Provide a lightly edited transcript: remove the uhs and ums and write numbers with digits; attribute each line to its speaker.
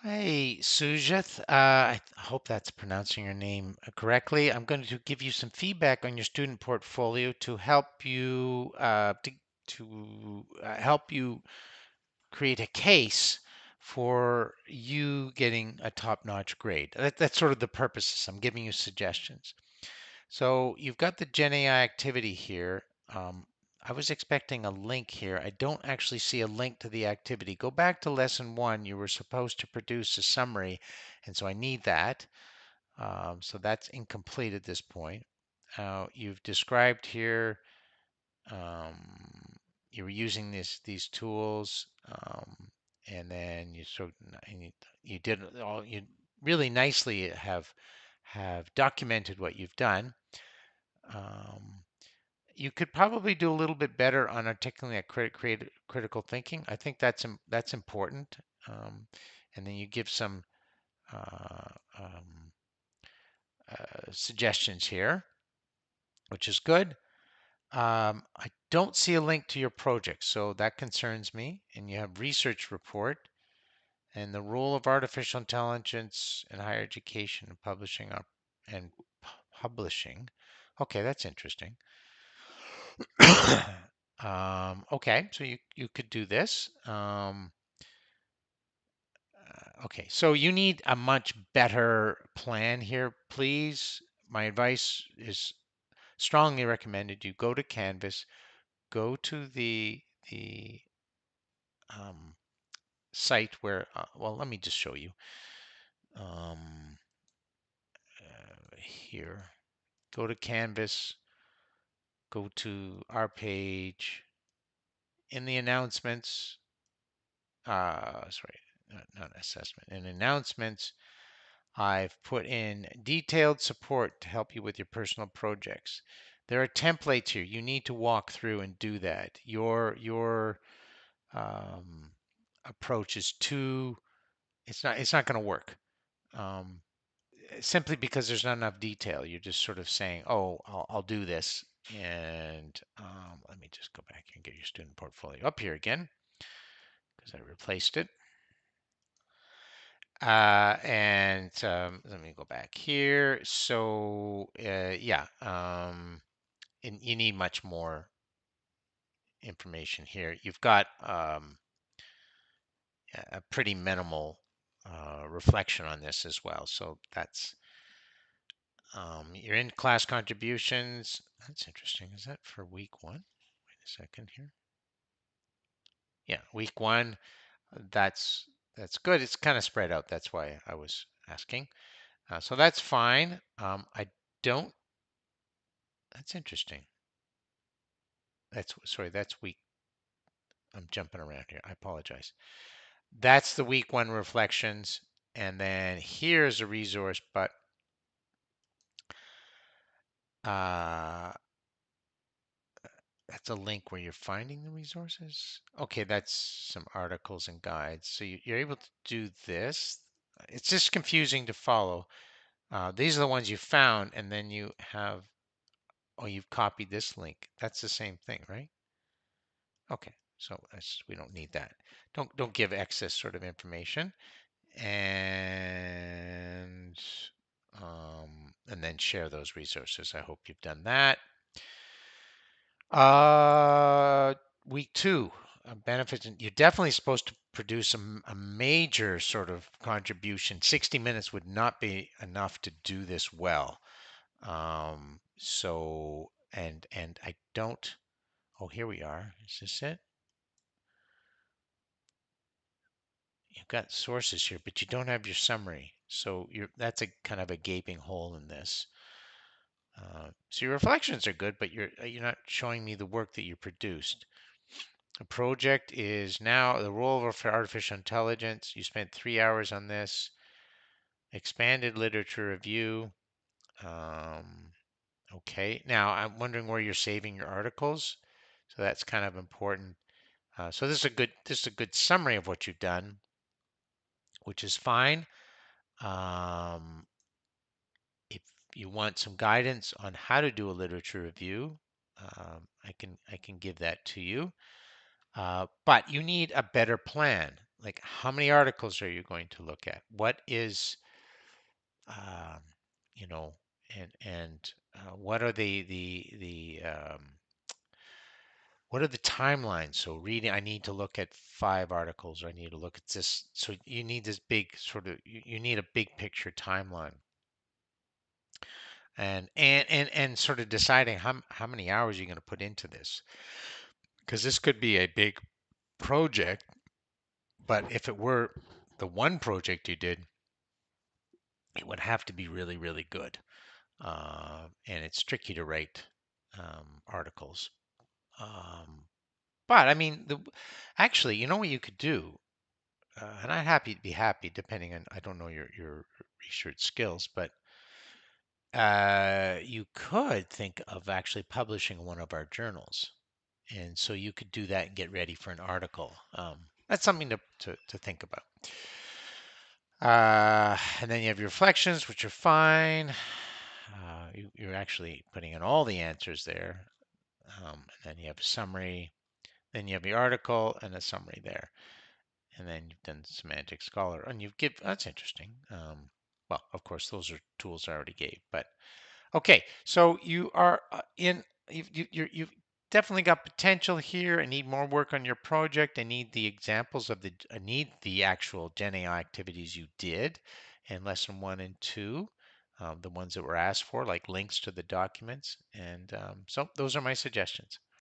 Speaker 1: Hey, Sujith. I hope that's pronouncing your name correctly. I'm going to give you some feedback on your student portfolio to help you help you create a case for you getting a top-notch grade. That's sort of the purpose. I'm giving you suggestions. So you've got the Gen AI activity here. Um, I was expecting a link here. I don't actually see a link to the activity. Go back to lesson 1. You were supposed to produce a summary, and so I need that. So that's incomplete at this point. You've described here um, you were using these tools, and then you did all you really nicely have documented what you've done. Um, you could probably do a little bit better on articulating that critical thinking. I think that's important. Um, and then you give some uh, um, suggestions here, which is good. I don't see a link to your project, so that concerns me. And you have research report and the role of artificial intelligence in higher education and and publishing. Okay, that's interesting. Okay, so you could do this. Okay, so you need a much better plan here, please. My advice is strongly recommended you go to Canvas, go to the um, site where, well, let me just show you um, here. Go to Canvas, go to our page. In the announcements, sorry, not assessment, in announcements, I've put in detailed support to help you with your personal projects. There are templates here. You need to walk through and do that. Your um, approach is too. It's not going to work. Um, Simply because there's not enough detail. You're just sort of saying, "Oh, I'll do this." And let me just go back and get your student portfolio up here again because I replaced it. And let me go back here. So yeah, and you need much more information here. You've got a pretty minimal reflection on this as well. So that's your in-class contributions. That's interesting. Is that for week 1? Wait a second here. Yeah, week 1. That's good. It's kind of spread out. That's why I was asking. So that's fine. I don't. That's interesting. That's week. I'm jumping around here. I apologize. That's the week 1 reflections, and then here's a resource, but uh, that's a link where you're finding the resources. Okay, that's some articles and guides. So you're able to do this. It's just confusing to follow. These are the ones you found, and then you have, oh, you've copied this link. That's the same thing, right? Okay, so we don't need that. Don't give excess sort of information, and and then share those resources. I hope you've done that. Uh, week 2, benefits. You're definitely supposed to produce a major sort of contribution. 60 minutes would not be enough to do this well. So, and I don't. Oh, here we are. Is this it? You've got sources here, but you don't have your summary. So that's a kind of a gaping hole in this. So your reflections are good, but you're not showing me the work that you produced. The project is now the role of artificial intelligence. You spent 3 hours on this. Expanded literature review. Um, okay. Now I'm wondering where you're saving your articles. So that's kind of important. So this is a good summary of what you've done, which is fine. Um, if you want some guidance on how to do a literature review, I can give that to you. But you need a better plan. like how many articles are you going to look at? What is, um, you know, and what are what are the timelines? So reading, I need to look at 5 articles, or I need to look at this. So you need this big sort of, you need a big picture timeline, and sort of deciding how many hours you're going to put into this, because this could be a big project. But if it were the one project you did, it would have to be really, really good. And it's tricky to write articles. Um, but I mean, actually, you know what you could do, and I'd happy to be happy, depending on, I don't know your research skills, but you could think of actually publishing one of our journals, and so you could do that and get ready for an article. That's something to think about. And then you have your reflections, which are fine. You're actually putting in all the answers there. And then you have a summary. Then you have the article and a summary there. And then you've done semantic scholar. And you've give that's interesting. Well, of course, those are tools I already gave. But okay, so you are in. You've definitely got potential here. I need more work on your project. I need the examples of the. I need the actual Gen AI activities you did in lesson 1 and 2, the ones that were asked for, like links to the documents. And so those are my suggestions.